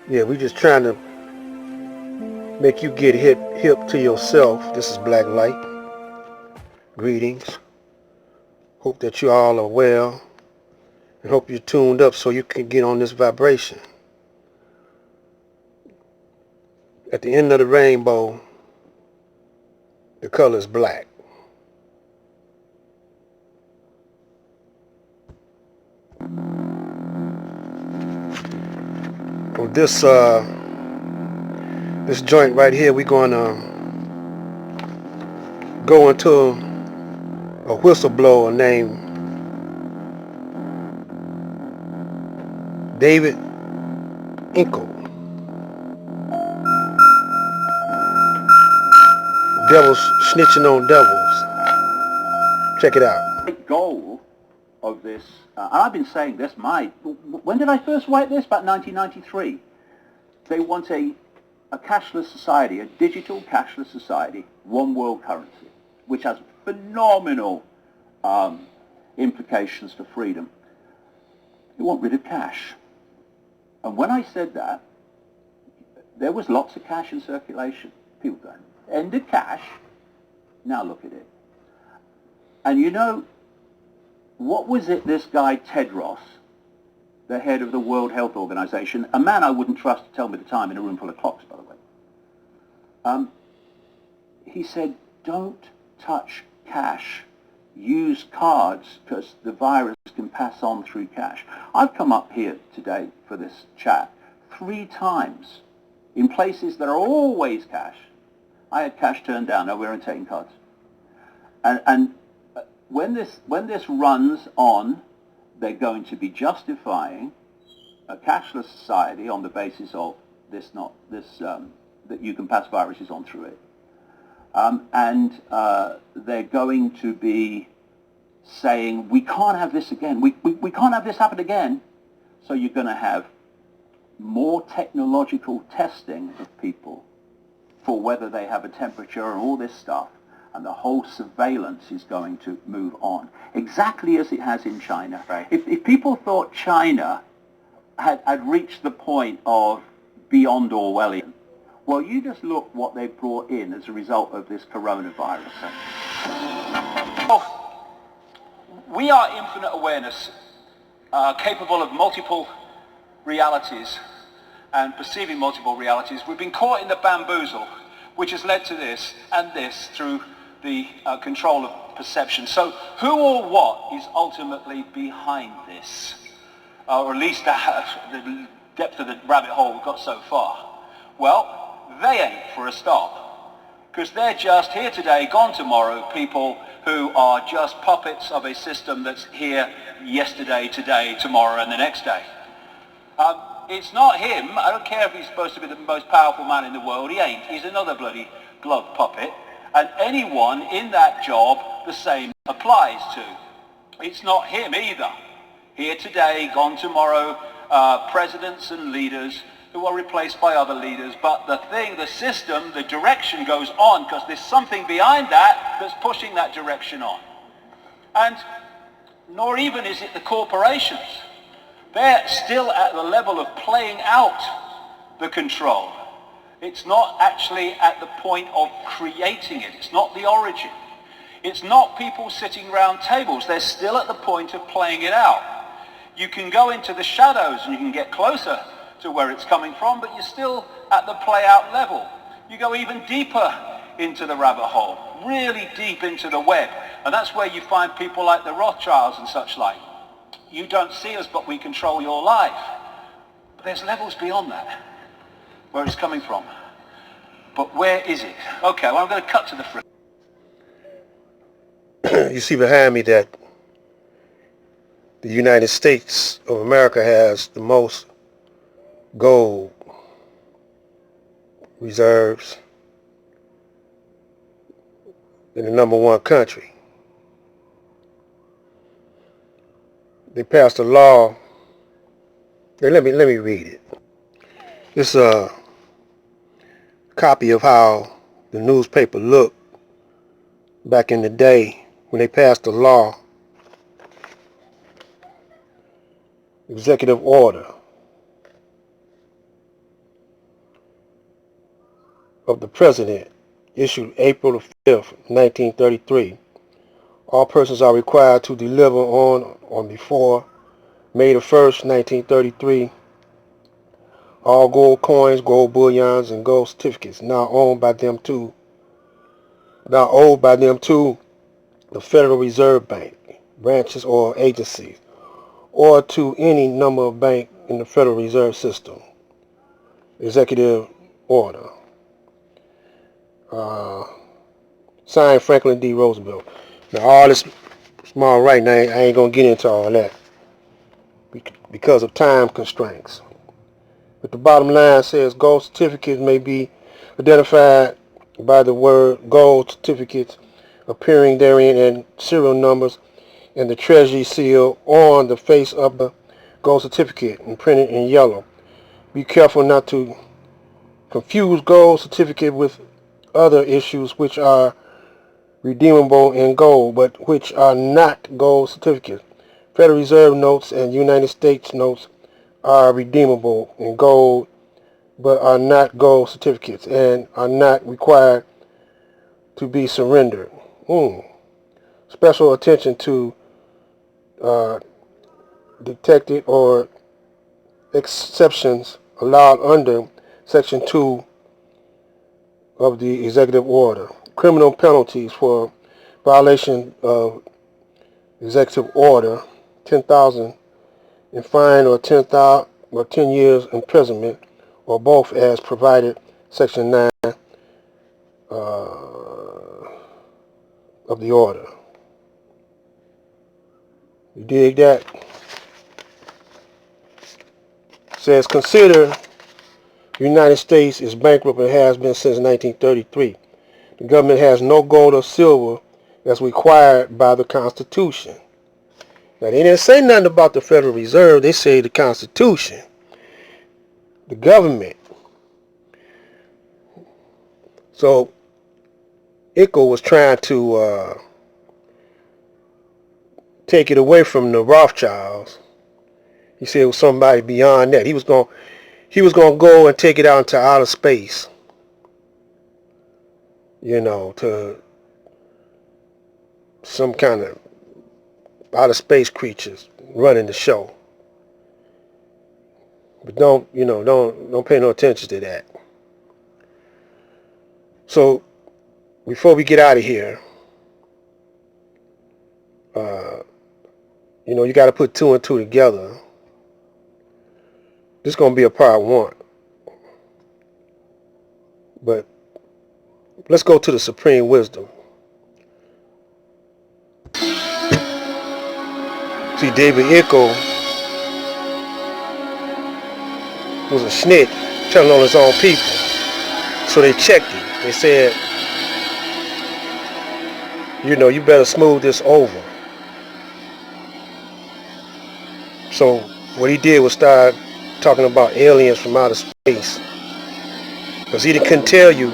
Yeah, we just trying to make you get hip to yourself. This is Black Light. Greetings. Hope that you all are well, and hope you're tuned up so you can get on this vibration. At the end of the rainbow, the color is black. On this joint right here, we're going to go into a whistleblower named David Inkle. Devils snitching on devils. Check it out. The goal of this, and I've been saying this, when did I first write this? About 1993. They want a cashless society, a digital cashless society, one world currency, which has phenomenal implications for freedom. They want rid of cash. And when I said that, there was lots of cash in circulation. People going, end of cash? Now look at it. And you know, what was it this guy Ted Ross, the head of the World Health Organization, a man I wouldn't trust to tell me the time in a room full of clocks, by the way, he said, don't touch cash. Use cards because the virus can pass on through cash. I've come up here today for this chat 3 times in places that are always cash. I had cash turned down. No, we weren't taking cards. And when this runs on, they're going to be justifying a cashless society on the basis of that you can pass viruses on through it. They're going to be saying, we can't have this again. We can't have this happen again. So you're going to have more technological testing of people for whether they have a temperature and all this stuff. And the whole surveillance is going to move on, exactly as it has in China. Right. If people thought China had reached the point of beyond Orwellian, well, you just look what they brought in as a result of this coronavirus. Oh, we are infinite awareness, capable of multiple realities and perceiving multiple realities. We've been caught in the bamboozle, which has led to this and this through the control of perception. So who or what is ultimately behind this? Or at least the depth of the rabbit hole we've got so far. Well, they ain't for a start. Because they're just here today, gone tomorrow, people who are just puppets of a system that's here yesterday, today, tomorrow, and the next day. It's not him. I don't care if he's supposed to be the most powerful man in the world. He ain't. He's another bloody glove puppet. And anyone in that job, the same applies to. It's not him either. Here today, gone tomorrow, presidents and leaders who are replaced by other leaders. But the system, the direction goes on because there's something behind that that's pushing that direction on. And nor even is it the corporations. They're still at the level of playing out the control. It's not actually at the point of creating it. It's not the origin. It's not people sitting around tables. They're still at the point of playing it out. You can go into the shadows and you can get closer to where it's coming from, but you're still at the play out level. You go even deeper into the rabbit hole, really deep into the web. And that's where you find people like the Rothschilds and such like. You don't see us, but we control your life. But there's levels beyond that, where it's coming from. But where is it? Okay, well, I'm going to cut to the front. You see behind me that the United States of America has the most gold reserves in the #1 country. They passed a law. Let me read it. It's a copy of how the newspaper looked back in the day when they passed the law. Executive order of the President, issued April 5th, 1933. All persons are required to deliver on or before May 1st, 1933, all gold coins, gold bullions, and gold certificates now owed by them to the Federal Reserve Bank, branches or agencies, or to any number of banks in the Federal Reserve System. Executive Order. Signed Franklin D. Roosevelt. Now all this small writing, I ain't going to get into all that because of time constraints. But the bottom line says gold certificates may be identified by the word gold certificates appearing therein and serial numbers and the treasury seal on the face of the gold certificate and printed in yellow. Be careful not to confuse gold certificate with other issues which are redeemable in gold but which are not gold certificates. Federal Reserve notes and United States notes are redeemable in gold but are not gold certificates and are not required to be surrendered. Special attention to detected or exceptions allowed under Section 2 of the Executive Order. Criminal penalties for violation of Executive Order, $10,000 in fine or 10 years imprisonment, or both as provided Section 9 of the order. You dig that? It says, consider the United States is bankrupt and has been since 1933. The government has no gold or silver as required by the Constitution. Now, they didn't say nothing about the Federal Reserve. They say the Constitution. The government. So, Ickle was trying to take it away from the Rothschilds. He said it was somebody beyond that. He was going to go and take it out into outer space. To some kind of outer space creatures running the show. But don't pay no attention to that. So before we get out of here, you got to put 2 and 2 together. This is going to be a part 1. But let's go to the supreme wisdom. See, David Ickle was a snitch telling on his own people. So they checked him. They said, you better smooth this over. So what he did was start talking about aliens from outer space. Because he couldn't tell you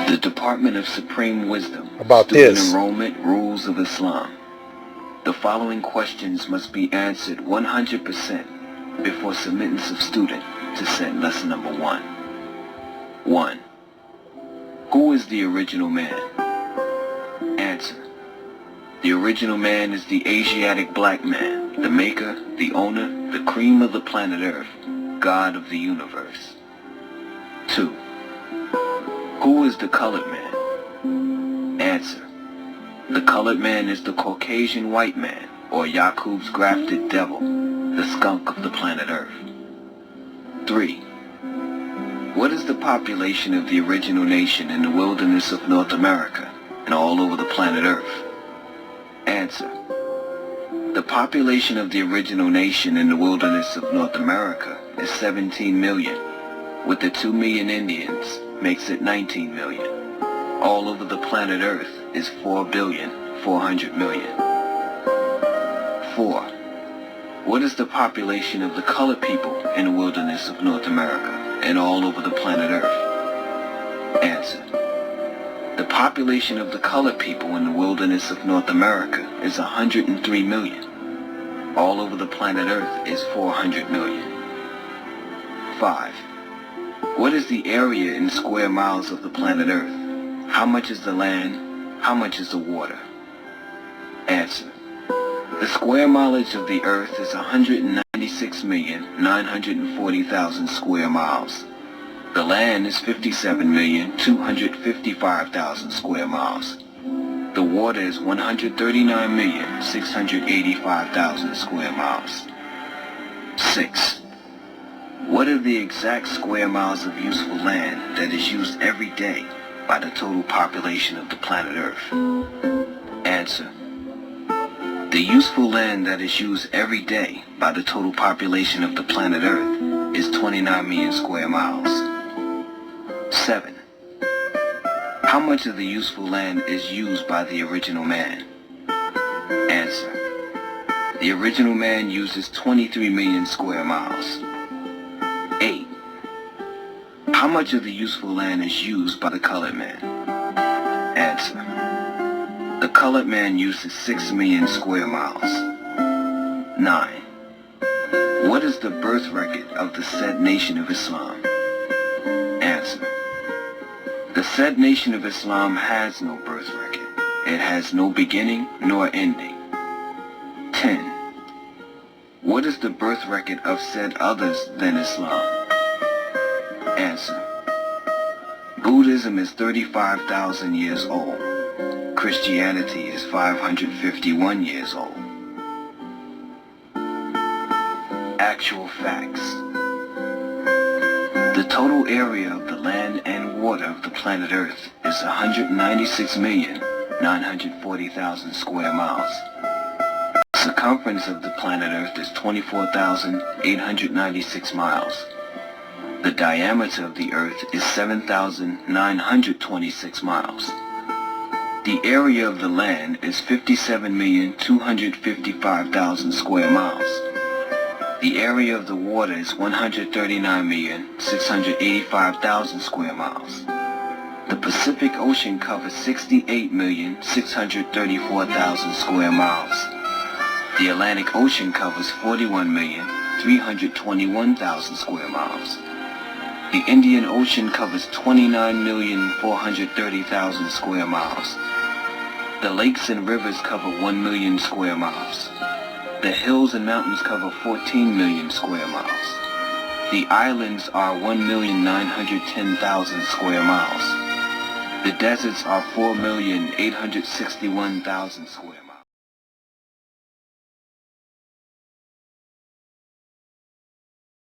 the Department of Supreme Wisdom about Student this. Enrollment Rules of Islam. The following questions must be answered 100% before submittance of student to set lesson number 1. 1. Who is the original man? Answer. The original man is the Asiatic black man, the maker, the owner, the cream of the planet Earth, God of the universe. 2. Who is the colored man? Answer. The colored man is the Caucasian white man, or Yakub's grafted devil, the skunk of the planet Earth. 3. What is the population of the original nation in the wilderness of North America and all over the planet Earth? Answer. The population of the original nation in the wilderness of North America is 17 million, with the 2 million Indians makes it 19 million. All over the planet Earth is 4,400,000,000. 4. What is the population of the colored people in the wilderness of North America and all over the planet Earth? Answer. The population of the colored people in the wilderness of North America is 103 million. All over the planet Earth is 400 million. 5. What is the area in square miles of the planet Earth? How much is the land? How much is the water? Answer. The square mileage of the Earth is 196,940,000 square miles. The land is 57,255,000 square miles. The water is 139,685,000 square miles. 6. What are the exact square miles of useful land that is used every day by the total population of the planet Earth? Answer. The useful land that is used every day by the total population of the planet Earth is 29 million square miles. 7. How much of the useful land is used by the original man? Answer. The original man uses 23 million square miles. 8. How much of the useful land is used by the colored man? Answer. The colored man uses 6 million square miles. 9. What is the birth record of the said Nation of Islam? Answer. The said Nation of Islam has no birth record. It has no beginning nor ending. 10. What is the birth record of said others than Islam? Answer. Buddhism is 35,000 years old. Christianity is 551 years old. Actual facts. The total area of the land and water of the planet Earth is 196,940,000 square miles. The circumference of the planet Earth is 24,896 miles. The diameter of the Earth is 7,926 miles. The area of the land is 57,255,000 square miles. The area of the water is 139,685,000 square miles. The Pacific Ocean covers 68,634,000 square miles. The Atlantic Ocean covers 41,321,000 square miles. The Indian Ocean covers 29,430,000 square miles. The lakes and rivers cover 1 million square miles. The hills and mountains cover 14 million square miles. The islands are 1,910,000 square miles. The deserts are 4,861,000 square miles.